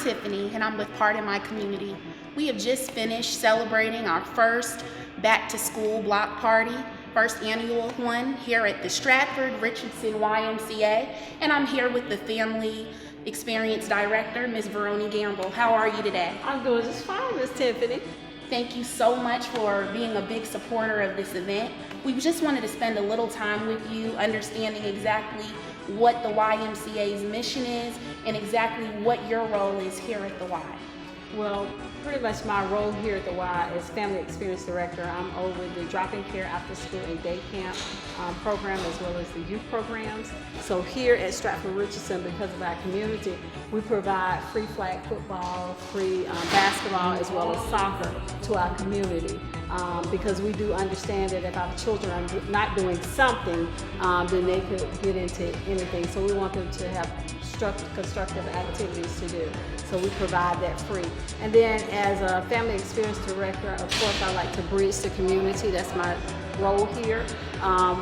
Tiffany, and I'm with Part in My Community. We have just finished celebrating our first back to school block party, first annual one here at the Stratford Richardson YMCA, and I'm here with the Family Experience Director, Ms. Veroni Gamble. How are you today? I'm doing just fine, Ms. Tiffany. Thank you so much for being a big supporter of this event. We just wanted to spend a little time with you understanding exactly what the YMCA's mission is and exactly what your role is here at the Y. Well, pretty much my role here at the Y is Family Experience Director. I'm over the drop-in care after school and day camp program as well as the youth programs. So here at Stratford Richardson, because of our community, we provide free flag football, free basketball as well as soccer to our community. Because we do understand that if our children are not doing something, then they could get into anything. So we want them to have constructive activities to do. So we provide that free. And then as a Family Experience Director, of course, I like to bridge the community. That's my role here.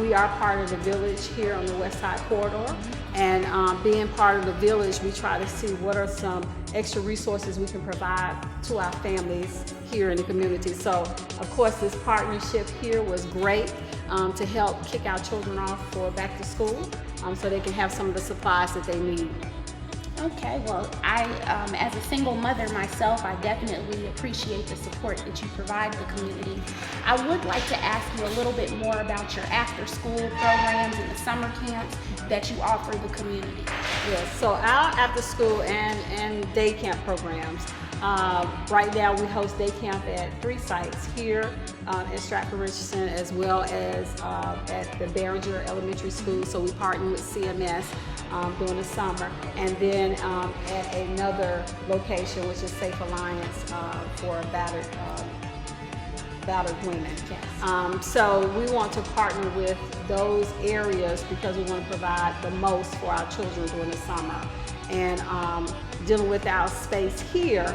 We are part of the village here on the West Side Corridor. And being part of the village, we try to see what are some extra resources we can provide to our families here in the community. So, of course, this partnership here was great to help kick our children off for back to school so they can have some of the supplies that they need. Okay, well, as a single mother myself, I definitely appreciate the support that you provide the community. I would like to ask you a little bit more about your after-school programs and the summer camps that you offer the community. Yes, so our after-school and day camp programs. Right now we host day camp at 3 sites here at Stratford Richardson as well as at the Barringer Elementary School. So we partner with CMS during the summer, and then at another location, which is Safe Alliance for battered women. Yes. So we want to partner with those areas because we want to provide the most for our children during the summer. And dealing with our space here,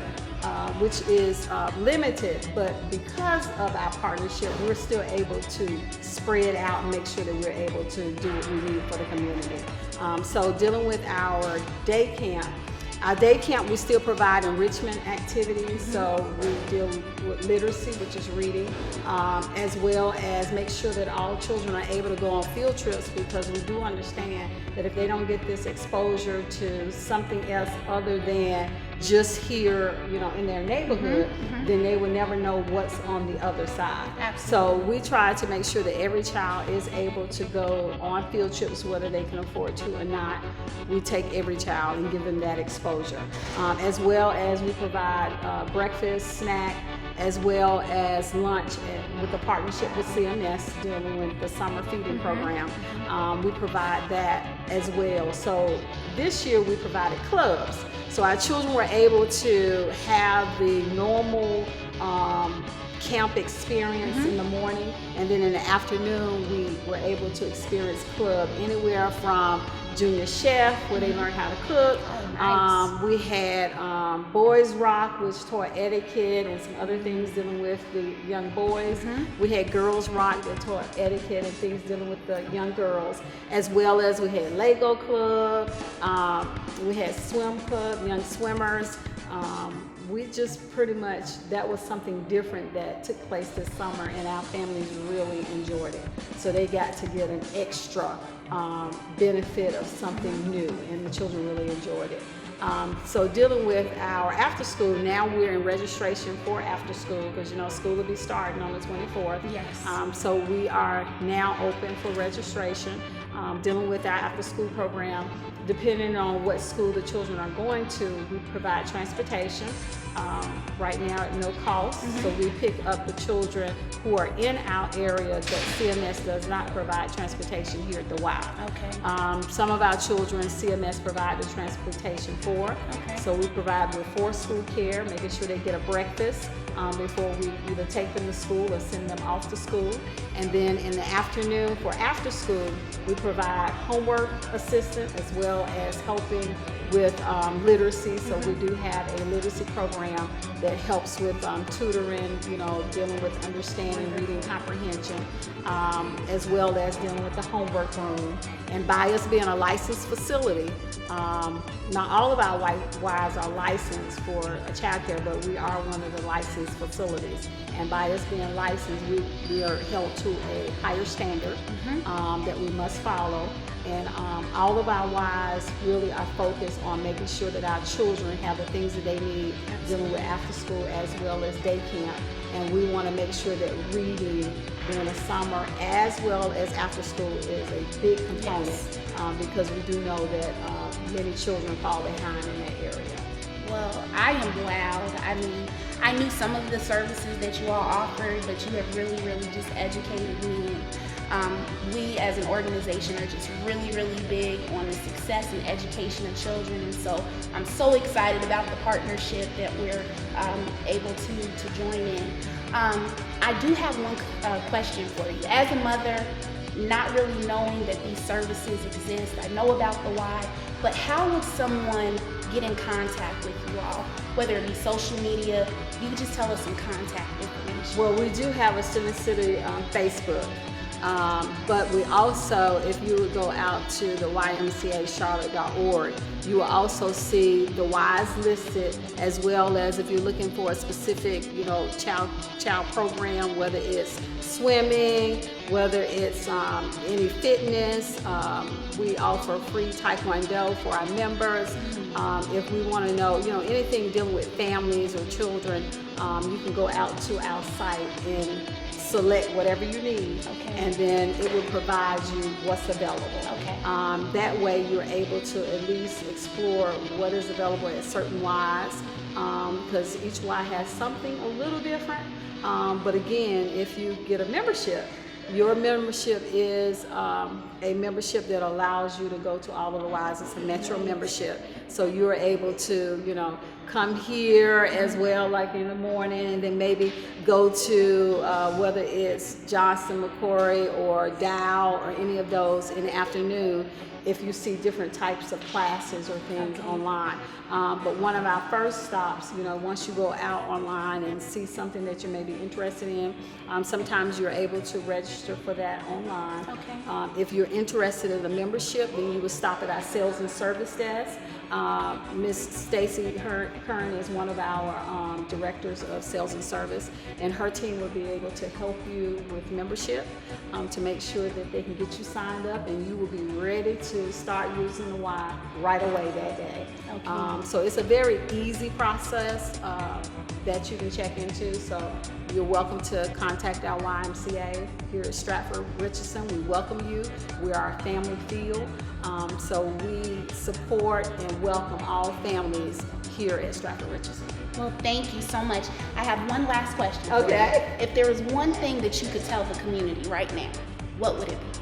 which is limited, but because of our partnership, we're still able to spread out and make sure that we're able to do what we need for the community. So dealing with our day camp, we still provide enrichment activities. So we deal with literacy, which is reading, as well as make sure that all children are able to go on field trips, because we do understand that if they don't get this exposure to something else other than just here, in their neighborhood, then they will never know what's on the other side. Absolutely. So we try to make sure that every child is able to go on field trips, whether they can afford to or not. We take every child and give them that exposure. As well as we provide breakfast, snack, as well as lunch with a partnership with CMS dealing with the summer feeding program. We provide that as well. So this year we provided clubs. So our children were able to have the normal camp experience in the morning, and then in the afternoon we were able to experience club anywhere from junior chef, where they learn how to cook. Nice. We had Boys Rock, which taught etiquette and some other things dealing with the young boys. We had Girls Rock that taught etiquette and things dealing with the young girls, as well as we had Lego Club, we had Swim Club, young swimmers. We just pretty much, that was something different that took place this summer, and our families really enjoyed it. So they got to get an extra benefit of something new, and the children really enjoyed it. So dealing with our after school, now we're in registration for after school, because school will be starting on the 24th. Yes. So we are now open for registration, dealing with our after school program. Depending on what school the children are going to, we provide transportation right now at no cost. So we pick up the children who are in our area that CMS does not provide transportation here at the Y. Okay. Some of our children CMS provide the transportation for. Okay. So we provide before school care, making sure they get a breakfast before we either take them to school or send them off to school. And then in the afternoon for after school, we provide homework assistance as well as helping with literacy. So we do have a literacy program that helps with tutoring, dealing with understanding, reading comprehension, as well as dealing with the homework room. And by us being a licensed facility, Not all of our Ys are licensed for childcare, but we are one of the licensed facilities. And by us being licensed, we are held to a higher standard that we must follow. And all of our Ys really are focused on making sure that our children have the things that they need dealing with after school as well as day camp. And we want to make sure that reading during the summer as well as after school is a big component because we do know that many children fall behind in that area. Well, I am wowed. I mean, I knew some of the services that you all offered, but you have really, really just educated me. We as an organization are just really, really big on the success and education of children, and so I'm so excited about the partnership that we're able to join in. I do have one question for you. As a mother, not really knowing that these services exist, I know about the why, but how would someone get in contact with you all, whether it be social media? You can just tell us some contact information. Well, we do have a Center City Facebook. But we also, if you would go out to the YMCA Charlotte.org, you will also see the Ys listed, as well as if you're looking for a specific, child program, whether it's swimming, whether it's any fitness. We offer free Taekwondo for our members. If we want to know, anything dealing with families or children, you can go out to our site and select whatever you need, and then it will provide you what's available. That way you're able to at least explore what is available at certain Ys, because each Y has something a little different. But again, if you get a membership, your membership is a membership that allows you to go to all of the Ys. It's a Metro membership. So you're able to, come here as well, like in the morning, and then maybe go to whether it's Johnson, McCory, or Dow, or any of those in the afternoon, if you see different types of classes or things online. But one of our first stops, once you go out online and see something that you may be interested in, sometimes you're able to register for that online. If you're interested in the membership, then you would stop at our sales and service desk. Miss Stacy Kern is one of our directors of sales and service, and her team will be able to help you with membership to make sure that they can get you signed up, and you will be ready to start using the Y right away that day. So it's a very easy process that you can check into. So you're welcome to contact our YMCA here at Stratford Richardson. We welcome you. We are a family field. So we support and welcome all families here at Stratford Richardson. Well, thank you so much. I have one last question for you. If there was one thing that you could tell the community right now, what would it be?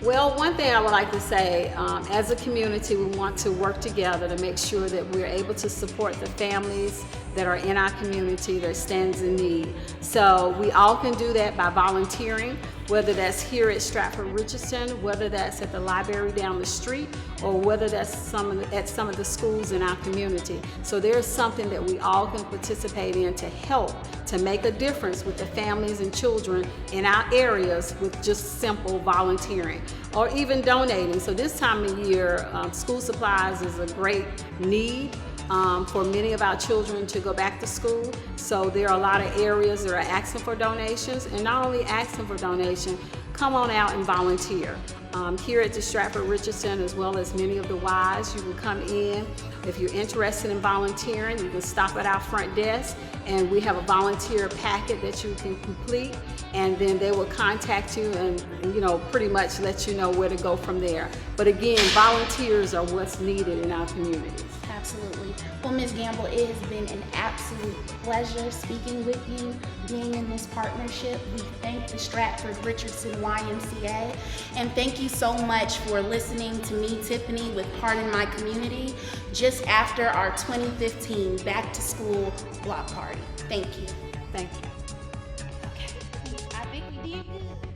Well, one thing I would like to say, as a community, we want to work together to make sure that we're able to support the families that are in our community that stands in need. So we all can do that by volunteering, whether that's here at Stratford Richardson, whether that's at the library down the street, or whether that's at some of the schools in our community. So there's something that we all can participate in to help to make a difference with the families and children in our areas with just simple volunteering or even donating. So this time of year, school supplies is a great need for many of our children to go back to school. So there are a lot of areas that are asking for donations, and not only asking for donation, come on out and volunteer. Here at the Stratford Richardson, as well as many of the Ys, you can come in. If you're interested in volunteering, you can stop at our front desk, and we have a volunteer packet that you can complete, and then they will contact you and pretty much let you know where to go from there. But again, volunteers are what's needed in our communities. Absolutely. Well, Ms. Gamble, it has been an absolute pleasure speaking with you, being in this partnership. We thank the Stratford Richardson YMCA, and thank you so much for listening to me, Tiffany, with Pardon My Community, just after our 2015 Back to School block party. Thank you. Thank you. Okay. I think we did good.